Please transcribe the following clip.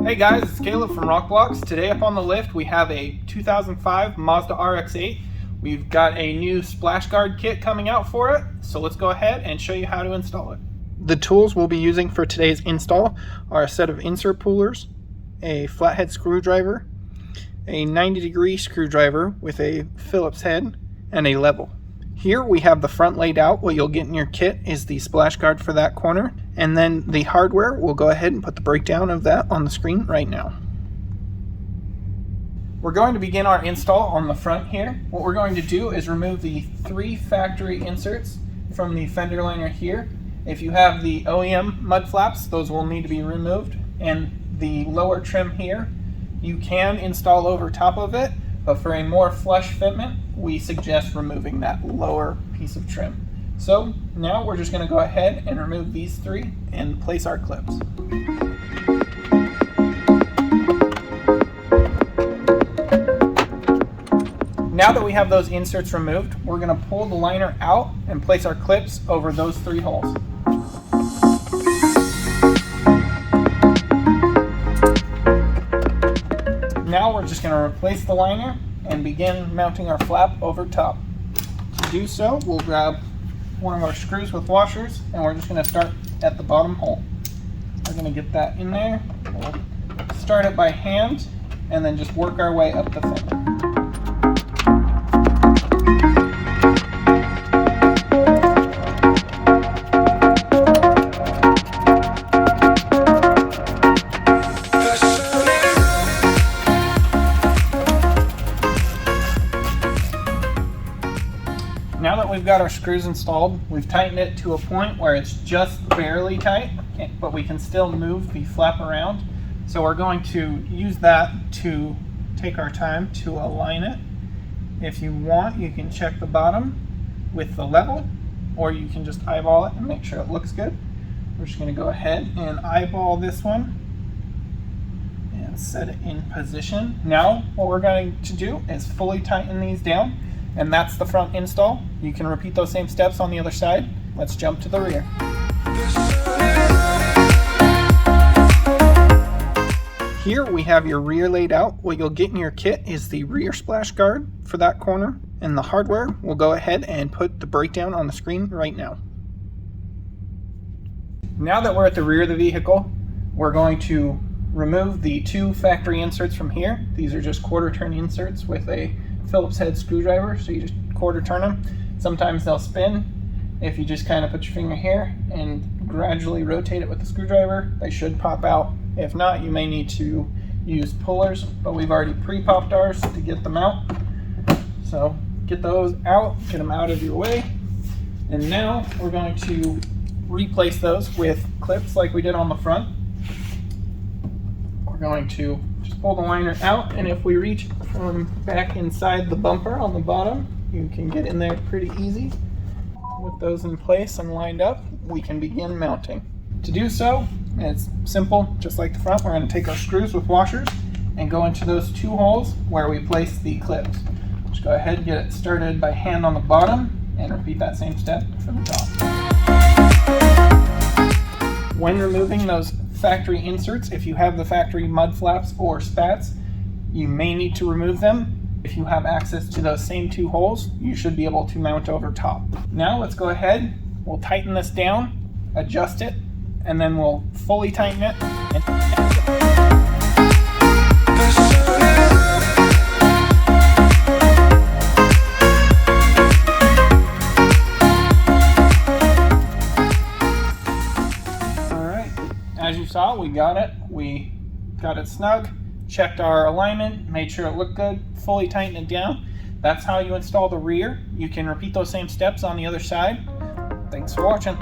Hey guys, it's Caleb from RokBlokz. Today up on the lift we have a 2005 Mazda RX-8. We've got a new Splash Guard kit coming out for it, so let's go ahead and show you how to install it. The tools we'll be using for today's install are a set of insert pullers, a flathead screwdriver, a 90-degree screwdriver with a Phillips head, and a level. Here we have the front laid out. What you'll get in your kit is the splash guard for that corner, and then the hardware. We'll go ahead and put the breakdown of that on the screen right now. We're going to begin our install on the front here. What we're going to do is remove the 3 factory inserts from the fender liner here. If you have the OEM mud flaps, those will need to be removed, and the lower trim here you can install over top of it, but for a more flush fitment we suggest removing that lower piece of trim. So now we're just going to go ahead and remove these 3 and place our clips. Now that we have those inserts removed, we're going to pull the liner out and place our clips over those 3 holes. Now we're just going to replace the liner and begin mounting our flap over top. To do so, we'll grab one of our screws with washers and we're just going to start at the bottom hole. We're going to get that in there. We'll start it by hand and then just work our way up the fender. Now that we've got our screws installed, we've tightened it to a point where it's just barely tight, but we can still move the flap around. So we're going to use that to take our time to align it. If you want, you can check the bottom with the level, or you can just eyeball it and make sure it looks good. We're just going to go ahead and eyeball this one and set it in position. Now what we're going to do is fully tighten these down. And that's the front install. You can repeat those same steps on the other side. Let's jump to the rear. Here we have your rear laid out. What you'll get in your kit is the rear splash guard for that corner, and the hardware. We'll go ahead and put the breakdown on the screen right now. Now that we're at the rear of the vehicle, we're going to remove the 2 factory inserts from here. These are just quarter turn inserts with a Phillips head screwdriver, so you just quarter turn them. Sometimes they'll spin. If you just kind of put your finger here and gradually rotate it with the screwdriver, they should pop out. If not, you may need to use pullers, but we've already pre-popped ours to get them out. So get those out, get them out of your way. And now we're going to replace those with clips like we did on the front. We're going to just pull the liner out, and if we reach from back inside the bumper on the bottom, you can get in there pretty easy. With those in place and lined up, we can begin mounting. To do so, it's simple, just like the front. We're going to take our screws with washers and go into those 2 holes where we place the clips. Just go ahead and get it started by hand on the bottom and repeat that same step for the top. When removing those factory inserts, if you have the factory mud flaps or spats, you may need to remove them. If you have access to those same 2 holes, you should be able to mount over top. Now let's go ahead, we'll tighten this down, adjust it, and then we'll fully tighten it. Alright, as you saw, we got it snug. Checked our alignment, made sure it looked good, fully tightened it down. That's how you install the rear. You can repeat those same steps on the other side. Thanks for watching.